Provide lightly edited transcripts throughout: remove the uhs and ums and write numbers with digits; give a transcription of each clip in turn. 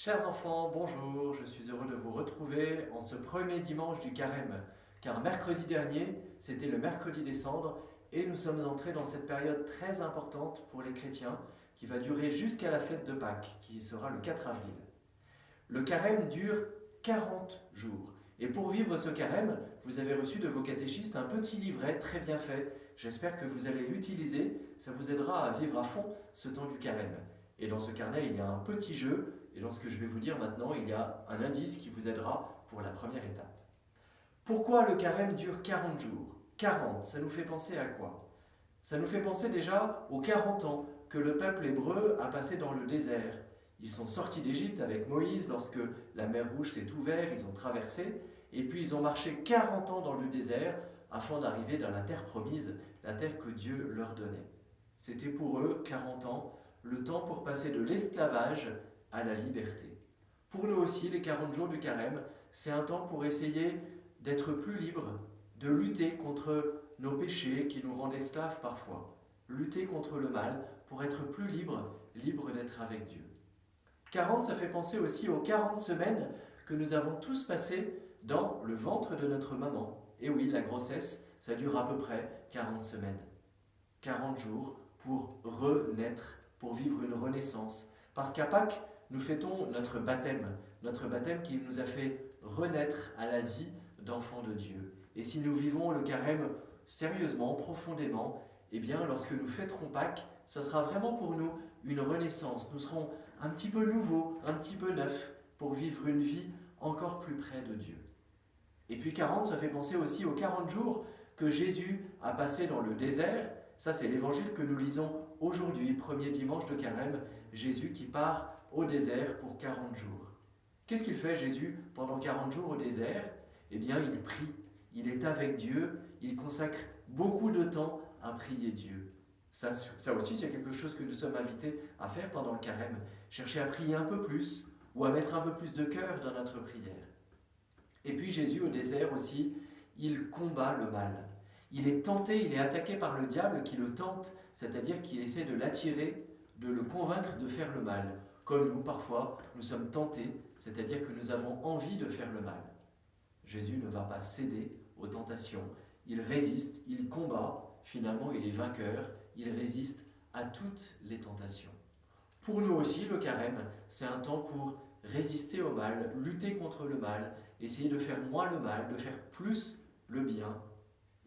Chers enfants, bonjour, je suis heureux de vous retrouver en ce premier dimanche du carême, car mercredi dernier, c'était le mercredi des cendres, et nous sommes entrés dans cette période très importante pour les chrétiens, qui va durer jusqu'à la fête de Pâques, qui sera le 4 avril. Le carême dure 40 jours, et pour vivre ce carême, vous avez reçu de vos catéchistes un petit livret très bien fait. J'espère que vous allez l'utiliser, ça vous aidera à vivre à fond ce temps du carême. Et dans ce carnet, il y a un petit jeu. Et dans ce que je vais vous dire maintenant, il y a un indice qui vous aidera pour la première étape. Pourquoi le carême dure 40 jours 40, ça nous fait penser à quoi? Ça nous fait penser déjà aux 40 ans que le peuple hébreu a passé dans le désert. Ils sont sortis d'Égypte avec Moïse lorsque la mer Rouge s'est ouverte, ils ont traversé, et puis ils ont marché 40 ans dans le désert afin d'arriver dans la terre promise, la terre que Dieu leur donnait. C'était pour eux 40 ans, le temps pour passer de l'esclavage à la liberté. Pour nous aussi, les 40 jours du carême, c'est un temps pour essayer d'être plus libre, de lutter contre nos péchés qui nous rendent esclaves parfois, lutter contre le mal pour être plus libre, libre d'être avec Dieu. 40, ça fait penser aussi aux 40 semaines que nous avons tous passées dans le ventre de notre maman. Et oui, la grossesse, ça dure à peu près 40 semaines. 40 jours pour renaître, pour vivre une renaissance. Parce qu'à Pâques, nous fêtons notre baptême qui nous a fait renaître à la vie d'enfants de Dieu. Et si nous vivons le carême sérieusement, profondément, eh bien, lorsque nous fêterons Pâques, ce sera vraiment pour nous une renaissance. Nous serons un petit peu nouveaux, un petit peu neufs, pour vivre une vie encore plus près de Dieu. Et puis 40, ça fait penser aussi aux 40 jours que Jésus a passé dans le désert. Ça, c'est l'évangile que nous lisons aujourd'hui, premier dimanche de carême, Jésus qui part au désert pour 40 jours. Qu'est-ce qu'il fait Jésus pendant 40 jours au désert? Eh bien, il prie, il est avec Dieu, il consacre beaucoup de temps à prier Dieu. Ça aussi, c'est quelque chose que nous sommes invités à faire pendant le carême, chercher à prier un peu plus ou à mettre un peu plus de cœur dans notre prière. Et puis Jésus au désert aussi, il combat le mal. Il est tenté, il est attaqué par le diable qui le tente, c'est-à-dire qu'il essaie de l'attirer, de le convaincre de faire le mal. Comme nous, parfois, nous sommes tentés, c'est-à-dire que nous avons envie de faire le mal. Jésus ne va pas céder aux tentations, il résiste, il combat, finalement il est vainqueur, il résiste à toutes les tentations. Pour nous aussi, le carême, c'est un temps pour résister au mal, lutter contre le mal, essayer de faire moins le mal, de faire plus le bien.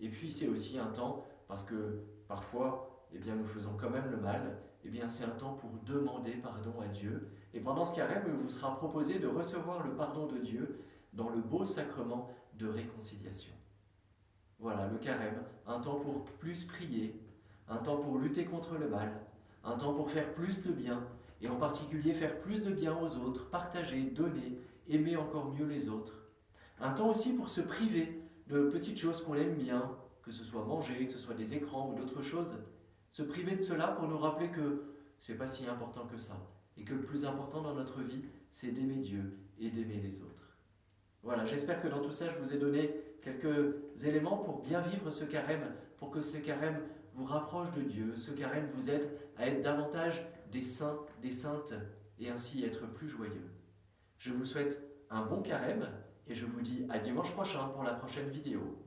Et puis c'est aussi un temps, parce que parfois, nous faisons quand même le mal, c'est un temps pour demander pardon à Dieu. Et pendant ce carême, il vous sera proposé de recevoir le pardon de Dieu dans le beau sacrement de réconciliation. Voilà, le carême, un temps pour plus prier, un temps pour lutter contre le mal, un temps pour faire plus le bien, et en particulier faire plus de bien aux autres, partager, donner, aimer encore mieux les autres. Un temps aussi pour se priver de petites choses qu'on aime bien, que ce soit manger, que ce soit des écrans ou d'autres choses. Se priver de cela pour nous rappeler que c'est pas si important que ça, et que le plus important dans notre vie, c'est d'aimer Dieu et d'aimer les autres. Voilà, j'espère que dans tout ça, je vous ai donné quelques éléments pour bien vivre ce carême, pour que ce carême vous rapproche de Dieu, ce carême vous aide à être davantage des saints, des saintes, et ainsi être plus joyeux. Je vous souhaite un bon carême, et je vous dis à dimanche prochain pour la prochaine vidéo.